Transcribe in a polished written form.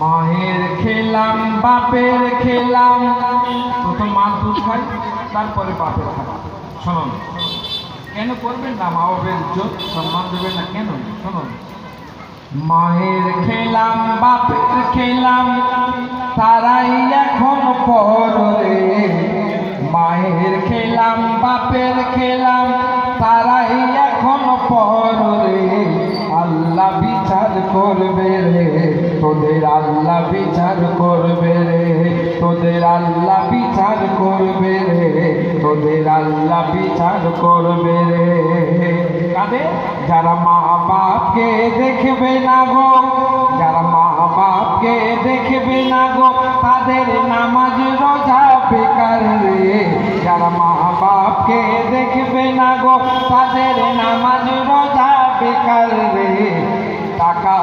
মায়ের খেলাম বাপের খেলাম, প্রথম মার দুধ খাই তারপরে বাপের খাই। শুনুন, কেন করবেন না? মা বাবের ইজ্জত সম্মান দেবেন না কেন? শুনুন, মায়ের খেলাম বাপের খেলাম, তারাই এখন পর রে। মায়ের খেলাম বাপের খেলাম, তারাই এখন পর রে। আল্লাহ বিচার করবে রে তোদের, আল্লাহ বিচার করবে রে তোদের, আল্লাহ বিচার করবে রে তোদের, আল্লাহ বিচার করবে রে। কাদের? যারা মা বাপকে দেখবে না গো, যারা মা বাপকে দেখবে না গো, তাদের নামাজ রোজা বেকার রে। যারা মা বাপকে দেখবে না গো, তাদের নামাজ রোজা বেকার রে। টাকা